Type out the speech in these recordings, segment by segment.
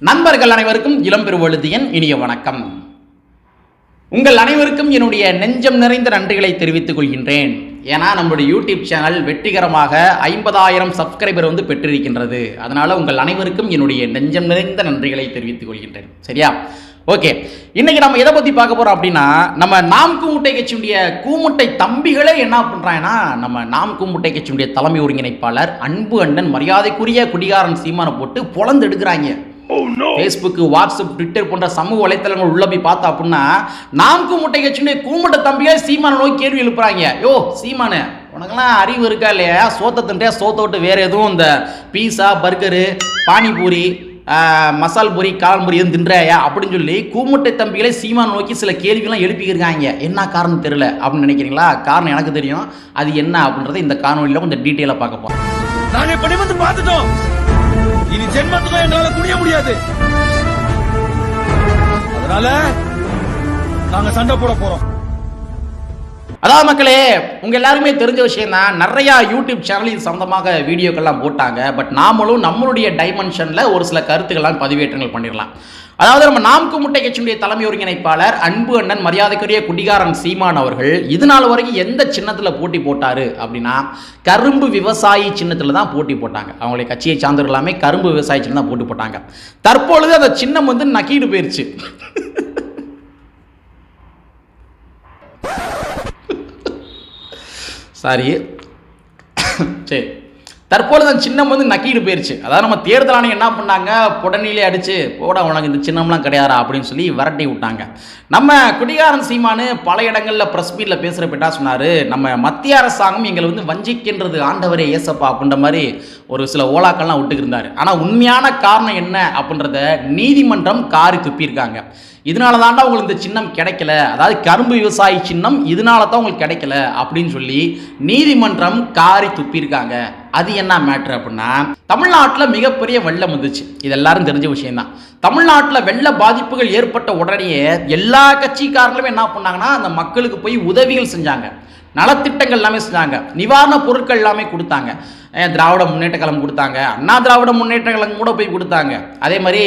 நண்பர்கள் அனைவருக்கும் இளம்பெருவழுதியின் இனிய வணக்கம். உங்கள் அனைவருக்கும் என்னுடைய நெஞ்சம் நிறைந்த நன்றிகளை தெரிவித்துக் கொள்கின்றேன். ஏன்னா நம்மளுடைய யூடியூப் சேனல் வெற்றிகரமாக 50,000 சப்ஸ்கிரைபர் பெற்றிருக்கின்றது. அதனால உங்கள் அனைவருக்கும் என்னுடைய நெஞ்சம் நிறைந்த நன்றிகளை தெரிவித்துக் கொள்கின்றேன். சரியா? ஓகே, இன்னைக்கு நம்ம எதை பத்தி பார்க்க போறோம் அப்படின்னா, நம்ம நாம் கூமுட்டை கட்சியுடைய கூமுட்டை தம்பிகளே என்ன பண்றாங்கன்னா, நம்ம நாம் கூமுட்டை கட்சியுடைய தலைமை ஒருங்கிணைப்பாளர் அன்பு அண்ணன் மரியாதைக்குரிய குடிகாரன் சீமானை போட்டு பொளந்து எடுக்கிறாங்க. Facebook, வாட்ஸ்அப், ட்விட்டர் போன்ற சமூக வலைத்தளங்கள் உள்ள போய் பார்த்தா அப்படின்னா, நாம் கூமுட்டை கட்சியுடைய கூமுட்டை தம்பியே சீமானை நோக்கி கேள்வி எழுப்புறாங்க. யோ சீமானு, உனக்கெல்லாம் அறிவு இருக்கா இல்லையா? சோத்தை தின்றே சோத்தை விட்டு வேற எதுவும் இந்த பீஸா, பர்கரு, பானிபூரி, மசால் பூரி, காளான் பூரி எதுவும் தின்றாயா அப்படின்னு சொல்லி கூமுட்டை தம்பிகளை சீமான் நோக்கி சில கேள்விகள்லாம் எழுப்பிக்கிறாங்க. என்ன காரணம் தெரியல அப்படின்னு நினைக்கிறீங்களா? காரணம் எனக்கு தெரியும். அது என்ன அப்படின்றத இந்த காணொலியில் கொஞ்சம் டீட்டெயிலாக பார்க்க போறோம். நாங்க இப்படி வந்து பார்த்துட்டோம். இனி ஜென்மத்துக்கு எங்களால குடிய முடியாது. அதனால நாங்க சண்டை போட போறோம். அதாவது மக்களே, உங்க எல்லாருமே தெரிஞ்ச விஷயம் தான். நிறைய யூடியூப் சேனல் இது சம்பந்தமாக வீடியோக்கள்லாம் போட்டாங்க. பட் நாமளும் நம்மளுடைய டைமென்ஷன்ல ஒரு சில கருத்துக்கள்லாம் பதிவேற்றங்கள் பண்ணிடலாம். அதாவது நம்ம நாம் கூமுட்டை கட்சியுடைய தலைமை ஒருங்கிணைப்பாளர் அன்பு அண்ணன் மரியாதைக்குரிய குடிகாரன் சீமான் அவர்கள் இது நாள் வரைக்கும் எந்த சின்னத்தில் போட்டி போட்டாரு அப்படின்னா, கரும்பு விவசாயி சின்னத்தில் தான் போட்டி போட்டாங்க. அவங்களுடைய கட்சியை சார்ந்தவர்கள் எல்லாமே கரும்பு விவசாயி சின்னம் தான் போட்டி போட்டாங்க. தற்பொழுது அந்த சின்னம் நக்கீடு போயிருச்சு. சாரி, சரி, தற்பொழுது அந்த சின்னம் நக்கீடு போயிருச்சு. அதாவது நம்ம தேர்தல் ஆணையம் என்ன பண்ணாங்க, புடனிலே அடிச்சு போட உனக்கு இந்த சின்னம்லாம் கிடையாதா அப்படின்னு சொல்லி விரட்டி விட்டாங்க. நம்ம குடிகாரன் சீமானு பல இடங்களில் ப்ரெஸ் மீட்டில் பேசுகிறப்ப சொன்னார், நம்ம மத்திய அரசாங்கம் எங்களை வஞ்சிக்கின்றது ஆண்டவரே ஏசப்பா அப்படின்ற மாதிரி ஒரு சில ஓலாக்கள்லாம் விட்டுக்கு இருந்தார். ஆனால் உண்மையான காரணம் என்ன அப்படின்றத நீதிமன்றம் காரி துப்பியிருக்காங்க. இதனால தாண்டா உங்களுக்கு இந்த சின்னம் கிடைக்கல, அதாவது கரும்பு விவசாயி சின்னம் இதனால தான் உங்களுக்கு கிடைக்கல அப்படின்னு சொல்லி நீதிமன்றம் காரி துப்பியிருக்காங்க. அது என்ன மேட்ரு அப்படின்னா, தமிழ்நாட்டில் மிகப்பெரிய வெள்ளம் வந்துச்சு. இது எல்லாரும் தெரிஞ்ச விஷயம்தான். தமிழ்நாட்டில் வெள்ள பாதிப்புகள் ஏற்பட்ட உடனேயே எல்லா கட்சிக்காரங்களும் என்ன பண்ணாங்கன்னா, அந்த மக்களுக்கு போய் உதவிகள் செஞ்சாங்க, நலத்திட்டங்கள் எல்லாமே செஞ்சாங்க, நிவாரண பொருட்கள் எல்லாமே கொடுத்தாங்க. திராவிட முன்னேற்ற கழகம் கொடுத்தாங்க, அண்ணா திராவிட முன்னேற்ற கழகம் கூட போய் கொடுத்தாங்க. அதே மாதிரி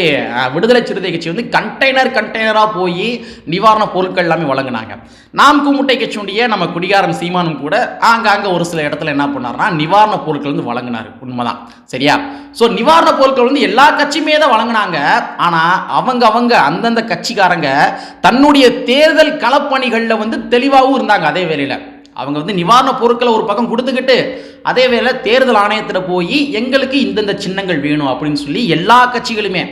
விடுதலை சிறுத்தை கட்சி கண்டெய்னராக போய் நிவாரண பொருட்கள் எல்லாமே வழங்கினாங்க. நாம் கூமுட்டை கட்சியுடைய நம்ம குடிகாரன் சீமானும் கூட ஆங்காங்க ஒரு சில இடத்துல என்ன பண்ணார்னா நிவாரண பொருட்கள் வழங்கினார். உண்மைதான், சரியா? ஸோ நிவாரண பொருட்கள் எல்லா கட்சியுமே தான் வழங்கினாங்க. ஆனால் அவங்க அந்தந்த கட்சிக்காரங்க தன்னுடைய தேர்தல் களப்பணிகளில் தெளிவாகவும் இருந்தாங்க. அதே வேளையில் அவங்க நிவாரண பொருட்களை ஒரு பக்கம் கொடுத்துக்கிட்டு அதே வேளை தேர்தல் ஆணையத்தில் போய் எங்களுக்கு இந்தந்த சின்னங்கள் வேணும் அப்படின்னு சொல்லி எல்லா கட்சிகளுமே,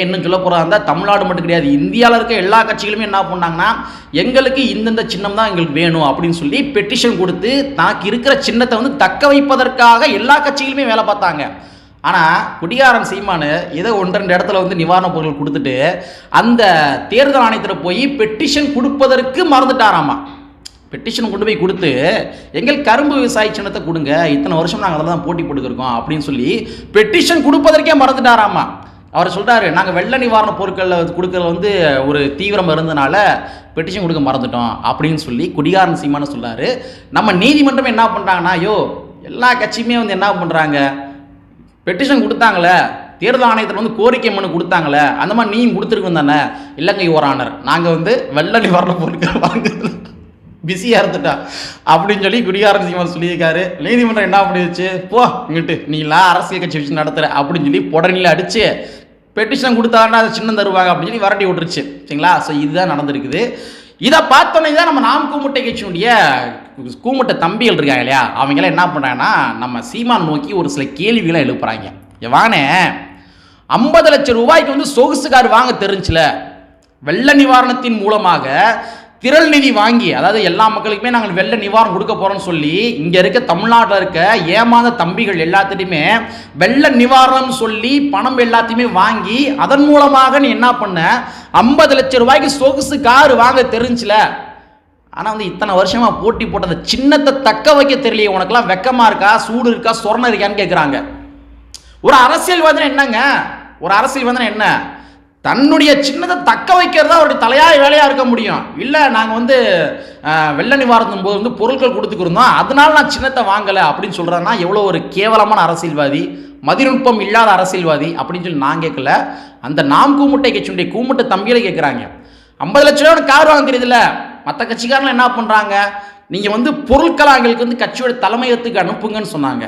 இன்னும் சொல்ல போகிறதா இருந்தால் தமிழ்நாடு மட்டும் கிடையாது, இந்தியாவில் இருக்க எல்லா கட்சிகளுமே என்ன பண்ணாங்கன்னா, எங்களுக்கு இந்தந்த சின்னம் தான் எங்களுக்கு வேணும் அப்படின்னு சொல்லி பெட்டிஷன் கொடுத்து தனக்கு இருக்கிற சின்னத்தை தக்க வைப்பதற்காக எல்லா கட்சிகளுமே வேலை பார்த்தாங்க. ஆனால் குடிகாரன் சீமானு ஏதோ 1-2 இடத்துல நிவாரண பொருட்கள் கொடுத்துட்டு அந்த தேர்தல் ஆணையத்தில் போய் பெட்டிஷன் கொடுப்பதற்கு மறந்துட்டாராமா. பெட்டிஷன் கொண்டு போய் கொடுத்து எங்கள் கரும்பு விவசாயி சின்னத்தை கொடுங்க, இத்தனை வருஷம் நாங்கள் அதில் தான் போட்டி போட்டுருக்கோம் அப்படின்னு சொல்லி பெட்டிஷன் கொடுப்பதற்கே மறந்துட்டாராமா. அவர் சொல்கிறாரு, நாங்கள் வெள்ள நிவாரண பொருட்கள் கொடுக்கறது ஒரு தீவிரம் இருந்ததுனால பெட்டிஷன் கொடுக்க மறந்துட்டோம் அப்படின்னு சொல்லி குடிகாரன் சீமான சொல்கிறாரு. நம்ம நீதிமன்றம் என்ன பண்ணுறாங்கன்னா, ஐயோ எல்லா கட்சியுமே என்ன பண்ணுறாங்க, பெட்டிஷன் கொடுத்தாங்களே, தேர்தல் ஆணையத்தில் கோரிக்கை மனு கொடுத்தாங்களே, அந்த மாதிரி நீயும் கொடுத்துருக்கோம் தானே. இல்லைங்க யுவர் ஆனர், நாங்கள் வெள்ள நிவாரண பொருட்கள் வாங்குறது பிஸியாக இருந்துட்டா அப்படின்னு சொல்லி குடிகாரன் சீமான் சொல்லியிருக்காரு. நீதிமன்றம் என்ன பண்ணிடுச்சு, போ இங்கிட்டு நீலாம் அரசியல் கட்சி வச்சு நடத்துகிற அப்படின்னு சொல்லி புடனில் அடித்து பெட்டிஷன் கொடுத்தாங்கன்னா அதை சின்னம் தருவாங்க அப்படின்னு சொல்லி வரட்டி விட்டுருச்சு. சரிங்களா? ஸோ இதுதான் நடந்திருக்குது. இதை பார்த்தோன்னே தான் நம்ம நாம் கூமுட்டை கட்சியினுடைய கூமுட்டை தம்பிகள் இருக்காங்க இல்லையா, அவங்களாம் என்ன பண்ணுறாங்கன்னா நம்ம சீமான் நோக்கி ஒரு சில கேள்விகளை எழுப்புறாங்க. வானே 50 லட்சம் ரூபாய்க்கு சொகுசு கார் வாங்க தெரிஞ்சுல, வெள்ள நிவாரணத்தின் மூலமாக திரள் நிதி வாங்கி, அதாவது எல்லா மக்களுக்குமே நாங்கள் வெள்ள நிவாரணம் கொடுக்க போறோம்னு சொல்லி இங்க இருக்க தமிழ்நாட்டில் இருக்க ஏமாந்த தம்பிகள் எல்லாத்திட்டையுமே வெள்ள நிவாரணம் சொல்லி பணம் எல்லாத்தையுமே வாங்கி அதன் மூலமாக நீ என்ன பண்ண 50 லட்சம் ரூபாய்க்கு சொகுசு கார் வாங்க தெரிஞ்சுல. ஆனால் இத்தனை வருஷமா போட்டி போட்டது சின்னத்தை தக்க வைக்க தெரியலையே, உனக்கெல்லாம் வெக்கமா இருக்கா, சூடு இருக்கா, சொர்ணம் இருக்கான்னு கேட்குறாங்க. ஒரு அரசியல்வாதினா என்னங்க, ஒரு அரசியல்வாதினா என்ன, தன்னுடைய சின்னத்தை தக்க வைக்கிறதா அவருடைய தலையாய வேலையாக இருக்க முடியும். இல்லை நாங்கள் வந்து வெள்ள நிவாரணம் போது வந்து பொருட்கள் கொடுத்துக்கிருந்தோம், அதனால நான் சின்னத்தை வாங்கலை அப்படின்னு சொல்கிறேன்னா எவ்வளோ ஒரு கேவலமான அரசியல்வாதி, மதிநுட்பம் இல்லாத அரசியல்வாதி அப்படின்னு சொல்லி நான் கேட்கல. அந்த நாம் கூமுட்டை கட்சியுடைய கூமுட்டை தம்பிகளை கேட்குறாங்க. 50 லட்ச ரூபா கார் வாங்க தெரியுதுல்ல, மற்ற கட்சிக்காரங்க என்ன பண்ணுறாங்க, நீங்கள் வந்து பொருட்களை எங்களுக்கு வந்து கட்சியோட தலைமையகத்துக்கு அனுப்புங்கன்னு சொன்னாங்க.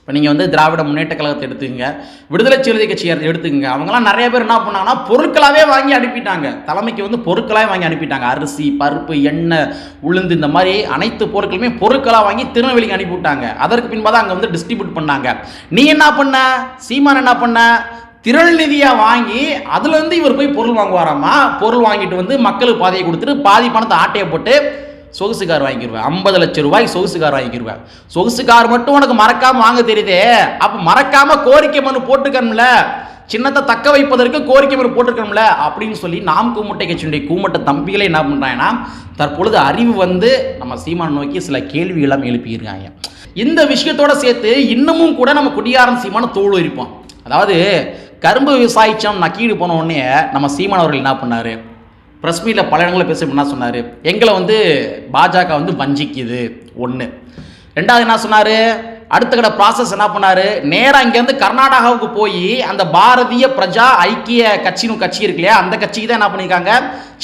இப்போ நீங்கள் வந்து திராவிட முன்னேற்ற கழகத்தை எடுத்துக்கங்க, விடுதலை சிறுத்தை கட்சி எடுத்துக்கங்க, அவங்களாம் நிறைய பேர் என்ன பண்ணாங்கன்னா பொருட்களாகவே வாங்கி அனுப்பிட்டாங்க. தலைமைக்கு வந்து பொருட்களாக வாங்கி அனுப்பிட்டாங்க. அரிசி, பருப்பு, எண்ணெய், உளுந்து, இந்த மாதிரி அனைத்து பொருட்களுமே பொருட்களாக வாங்கி திருநெல்வேலிக்கு அனுப்பிவிட்டாங்க. அதற்கு பின்பாக தான் அங்கே வந்து டிஸ்ட்ரிபியூட் பண்ணாங்க. நீ என்ன பண்ண, சீமான் என்ன பண்ண, திரள் நிதியாக வாங்கி அதுலேருந்து இவர் போய் பொருள் வாங்குவாராமா. பொருள் வாங்கிட்டு வந்து மக்களுக்கு பாதையை கொடுத்துட்டு பாதி பணத்தை ஆட்டையை போட்டு சொகுசு கார் வாங்கிடுவேன். 50 லட்சம் ரூபாய்க்கு சொகுசு கார் வாங்கிடுவேன். சொகுசு கார் மட்டும் உனக்கு மறக்காம வாங்க தெரியுதே, அப்போ மறக்காம கோரிக்கை மனு போட்டுக்கணும்ல, சின்னத்தை தக்க வைப்பதற்கு கோரிக்கை மனு போட்டுக்கணும்ல அப்படின்னு சொல்லி நாம் கூமுட்டை கட்சியுடைய கூமுட்டை தம்பிகளை என்ன பண்ணுறாங்கன்னா தற்பொழுது அறிவு வந்து நம்ம சீமான் நோக்கி சில கேள்விகளாம் எழுப்பியிருக்காங்க. இந்த விஷயத்தோட சேர்த்து இன்னமும் கூட நம்ம குடியாரன் சீமான தோல் இருப்போம். அதாவது கரும்பு விவசாயிச்சம் நக்கீடு போன உடனே நம்ம சீமான் அவர்கள் என்ன பண்ணார், ப்ரெஸ் மீட்டில் பல இடங்களில் பேச என்ன சொன்னார், எங்களை வந்து பாஜக வந்து வஞ்சிக்குது ஒன்று. ரெண்டாவது என்ன சொன்னார், அடுத்த கடை ப்ராசஸ் என்ன பண்ணார், நேராக இங்கேருந்து கர்நாடகாவுக்கு போய் அந்த பாரதிய பிரஜா ஐக்கிய கட்சின்னு கட்சி இருக்கு இல்லையா, அந்த கட்சிக்கு தான் என்ன பண்ணியிருக்காங்க,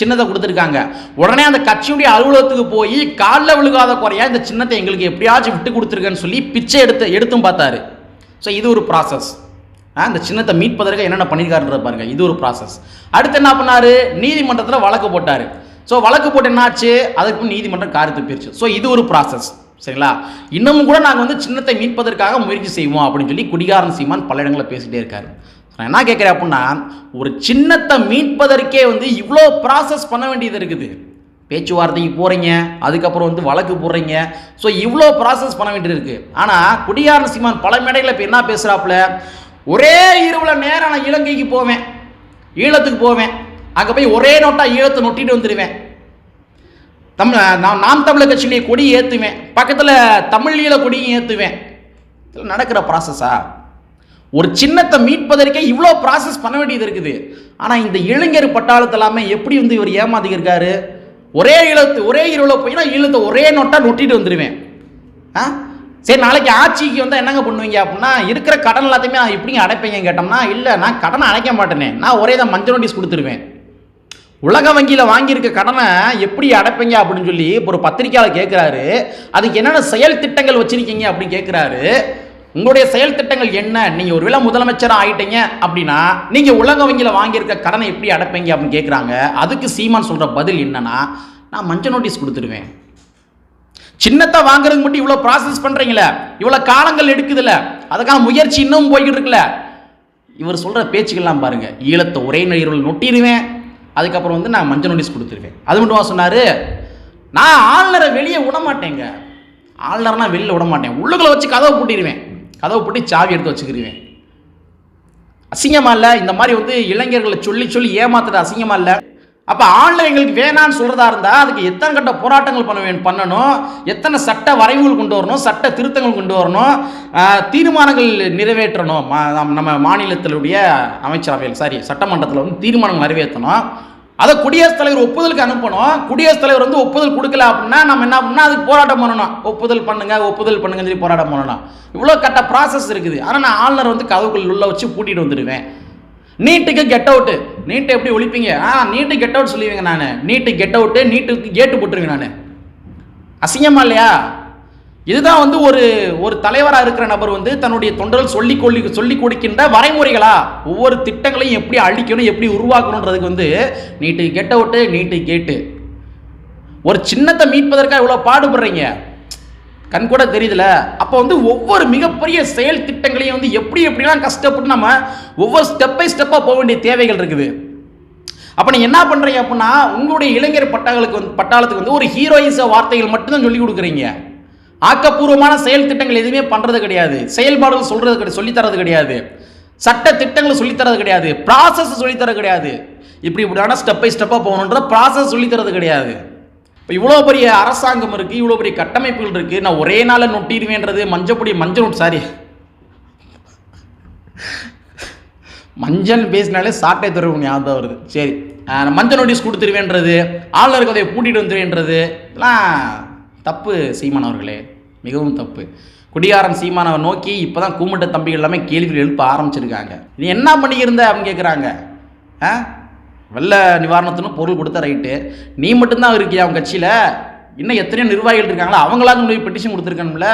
சின்னத்தை கொடுத்துருக்காங்க. உடனே அந்த கட்சியுடைய அலுவலகத்துக்கு போய் காலில் விழுகாத குறையா இந்த சின்னத்தை எங்களுக்கு எப்படியாச்சும் விட்டு கொடுத்துருக்கேன்னு சொல்லி பிச்சை எடுத்தும் பார்த்தாரு. ஸோ இது ஒரு ப்ராசஸ். அந்த சின்னத்தை மீட்பதற்கு என்னென்ன பண்ணியிருக்காருன்ற பாருங்க, இது ஒரு ப்ராசஸ். அடுத்து என்ன பண்ணார், நீதிமன்றத்தில் வழக்கு போட்டார். ஸோ வழக்கு போட்டு என்னாச்சு, அதுக்கு நீதிமன்றம் காரியத்தை போயிருச்சு. ஸோ இது ஒரு ப்ராசஸ். சரிங்களா, இன்னமும் கூட நாங்கள் வந்து சின்னத்தை மீட்பதற்காக முயற்சி செய்வோம் அப்படின்னு சொல்லி குடிகாரன் சீமான் பல இடங்களில் பேசிகிட்டே இருக்காரு. நான் என்ன கேட்குறேன் அப்படின்னா, ஒரு சின்னத்தை மீட்பதற்கே வந்து இவ்வளோ ப்ராசஸ் பண்ண வேண்டியது இருக்குது. பேச்சுவார்த்தைக்கு போகிறீங்க, அதுக்கப்புறம் வந்து வழக்கு போடுறீங்க. ஸோ இவ்வளோ ப்ராசஸ் பண்ண வேண்டியது இருக்குது. ஆனால் குடிகாரன் சீமான் பல மேடைகளில் இப்போ என்ன பேசுகிறாப்புல, ஒரே இரவில் நேரம் நான் இலங்கைக்கு போவேன், ஈழத்துக்கு போவேன், அங்கே போய் ஒரே நோட்டா ஈழத்தை நொட்டிட்டு வந்துடுவேன், நாம் தமிழர் கட்சியிலேயே கொடி ஏற்றுவேன், பக்கத்தில் தமிழ் ஈழ கொடியும் ஏற்றுவேன். இதில் நடக்கிற ப்ராசஸா? ஒரு சின்னத்தை மீட்பதற்கே இவ்வளோ ப்ராசஸ் பண்ண வேண்டியது இருக்குது. ஆனால் இந்த இளைஞர் பட்டாளத்து எல்லாமே எப்படி வந்து இவர் ஏமாத்திக்கிருக்காரு, ஒரே இரவில் போய் நான் ஈழத்தை ஒரே நோட்டா நொட்டிட்டு வந்துடுவேன். சரி, நாளைக்கு ஆட்சிக்கு வந்தால் என்னங்க பண்ணுவீங்க அப்படின்னா, இருக்கிற கடன் எல்லாத்தையுமே நான் எப்படிங்க அடைப்பீங்க கேட்டோம்னா, இல்லை நான் கடனை அடைக்க மாட்டேனே, நான் ஒரே தான் மஞ்சள் நோட்டீஸ் கொடுத்துருவேன். உலக வங்கியில் வாங்கியிருக்க கடனை எப்படி அடைப்பீங்க அப்படின்னு சொல்லி ஒரு பத்திரிக்கையாளர் கேட்குறாரு. அதுக்கு என்னென்ன செயல் திட்டங்கள் வச்சிருக்கீங்க அப்படின்னு கேட்குறாரு. உங்களுடைய செயல் திட்டங்கள் என்ன, நீங்கள் ஒருவேளை முதலமைச்சராக ஆகிட்டீங்க அப்படின்னா நீங்கள் உலக வங்கியில் வாங்கியிருக்க கடனை எப்படி அடைப்பீங்க அப்படின்னு கேட்குறாங்க. அதுக்கு சீமான் சொல்கிற பதில் என்னன்னா, நான் மஞ்சள் நோட்டீஸ் கொடுத்துருவேன். சின்னத்தை வாங்குறதுக்கு மட்டும் இவ்வளோ ப்ராசஸ் பண்ணுறீங்களே, இவ்வளோ காலங்கள் எடுக்குதுல்ல, அதுக்கான முயற்சி இன்னும் போய்கிட்டு இருக்குல்ல. இவர் சொல்கிற பேச்சுக்கெல்லாம் பாருங்க, ஈழத்தை ஒரே நேரில் நொட்டிடுவேன், அதுக்கப்புறம் வந்து நான் மஞ்சள் நோட்டீஸ் கொடுத்துருவேன். அது மட்டும் சொன்னார், நான் ஆளுநரை வெளியே விட மாட்டேங்க, ஆளுநர்னா வெளியில் விட மாட்டேன், உள்ளுக்குள்ள வச்சு கதவை பூட்டிடுவேன், கதவை பூட்டி சாவி எடுத்து வச்சுக்கிடுவேன். அசிங்கமா இல்லை? இந்த மாதிரி வந்து இளைஞர்களை சொல்லி சொல்லி ஏமாத்துற அசிங்கமா இல்லை? அப்போ ஆன்லைன் எங்களுக்கு வேணான்னு சொல்கிறதா இருந்தால் அதுக்கு எத்தனை கட்ட போராட்டங்கள் பண்ணணும், எத்தனை சட்ட வரைவுகள் கொண்டு வரணும், சட்ட திருத்தங்கள் கொண்டு வரணும், தீர்மானங்கள் நிறைவேற்றணும். நம்ம மாநிலத்தினுடைய அமைச்சரவையில் சட்டமன்றத்தில் வந்து தீர்மானங்கள் நிறைவேற்றணும். அதை குடியரசுத் தலைவர் ஒப்புதலுக்கு அனுப்பணும். குடியரசுத் தலைவர் வந்து ஒப்புதல் கொடுக்கல அப்படின்னா நம்ம என்ன பண்ணால் அதுக்கு போராட்டம் பண்ணணும். ஒப்புதல் பண்ணுங்கன்னு சொல்லி போராட்டம் பண்ணணும். இவ்வளோ கட்ட ப்ராசஸ் இருக்குது. ஆனால் நான் ஆளுநர் வந்து கதவுக்குள் உள்ள வச்சு பூட்டிட்டு வந்துடுவேன். நீட்டுக்கு கெட் அவுட்டு, நீட்டை எப்படி ஒழிப்பீங்க? நீட்டு கெட் அவுட் சொல்லுவீங்க. நான் நீட்டு கெட் அவுட்டு, நீட்டுக்கு கேட்டு போட்டுருவேன். நான் அசிங்கமா இல்லையா? இதுதான் வந்து ஒரு தலைவராக இருக்கிற நபர் வந்து தன்னுடைய தொண்டர்கள் சொல்லி கொடுக்கின்ற வரைமுறைகளா? ஒவ்வொரு திட்டங்களையும் எப்படி அழிக்கணும், எப்படி உருவாக்கணுன்றதுக்கு வந்து நீட்டு கெட் அவுட்டு, நீட்டு கேட்டு. ஒரு சின்னத்தை மீட்பதற்காக இவ்வளோ பாடுபடுறீங்க, கண் கூட தெரியுதுல. அப்போ வந்து ஒவ்வொரு மிகப்பெரிய செயல் திட்டங்களையும் வந்து எப்படிலாம் கஷ்டப்பட்டு நம்ம ஒவ்வொரு ஸ்டெப் பை ஸ்டெப்பாக போக வேண்டிய தேவைகள் இருக்குது. அப்போ நீங்கள் என்ன பண்ணுறீங்க அப்படின்னா, உங்களுடைய இளைஞர் பட்டாளத்துக்கு வந்து ஒரு ஹீரோயிச வார்த்தைகள் மட்டும்தான் சொல்லிக் கொடுக்குறீங்க. ஆக்கப்பூர்வமான செயல் திட்டங்கள் எதுவுமே பண்ணுறது கிடையாது, செயல்பாடுகள் சொல்லித்தரது கிடையாது, சட்ட திட்டங்களை சொல்லித்தரது கிடையாது, ப்ராசஸ் சொல்லித்தரது கிடையாது. இப்படியான ஸ்டெப் பை ஸ்டெப்பாக போகணுன்ற ப்ராசஸ் சொல்லித்தரது கிடையாது. இப்போ இவ்வளோ பெரிய அரசாங்கம் இருக்குது, இவ்வளோ பெரிய கட்டமைப்புகள் இருக்குது. நான் ஒரே நாளில் நொட்டிடுவேன்றது மஞ்சள் பேசினாலே சாட்டை தருவோம் ஞாபகம் வருது. சரி, மஞ்சள் நோட்டீஸ் கொடுத்துருவேன்றது, ஆளுநருக்கு அதை கூட்டிகிட்டு வந்துருவேன்றது இதெல்லாம் தப்பு சீமான் அவர்களே, மிகவும் தப்பு. குடியாரன் சீமானவை நோக்கி இப்போ தான் கூமுட்ட தம்பிகள் எல்லாமே கேள்விகள் எழுப்ப ஆரம்பிச்சிருக்காங்க. நீ என்ன பண்ணியிருந்த அப்படின்னு கேட்குறாங்க. வெள்ள நிவாரணத்துன்னு பொருள் கொடுத்த ரைட்டு, நீ மட்டும்தான் இருக்கியா அவங்க கட்சியில்? இன்னும் எத்தனையோ நிர்வாகிகள் இருக்காங்களா, அவங்களாவது போய் பெட்டிஷன் கொடுத்துருக்கணும்ல.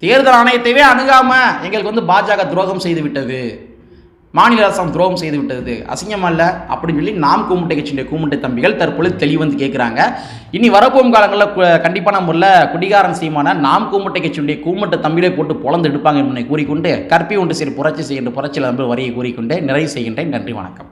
தேர்தல் ஆணையத்தையே அணுகாமல் எங்களுக்கு பாஜக துரோகம் செய்து விட்டது, மாநில அரசாங்கம் துரோகம் செய்து விட்டது, அசிங்கமா இல்லை அப்படின்னு சொல்லி நாம் கூமுட்டை கட்சியுடைய கூமுட்டை தம்பிகள் தற்பொழுது தெளிவந்து கேட்குறாங்க. இனி வரப்போகும் காலங்களில் கண்டிப்பான முறையில் குடிகாரன் சீமான நாம் கூமுட்டை கட்சியுடைய கூமுட்டை தம்பிகளை போட்டு பொழந்து எடுப்பாங்க என்பதை கூறிக்கொண்டு கற்பி ஒன்று சரி புரட்சி செய்கின்ற புரட்சியில் வரியை கூறிக்கொண்டு நிறைவு செய்கின்றேன். நன்றி, வணக்கம்.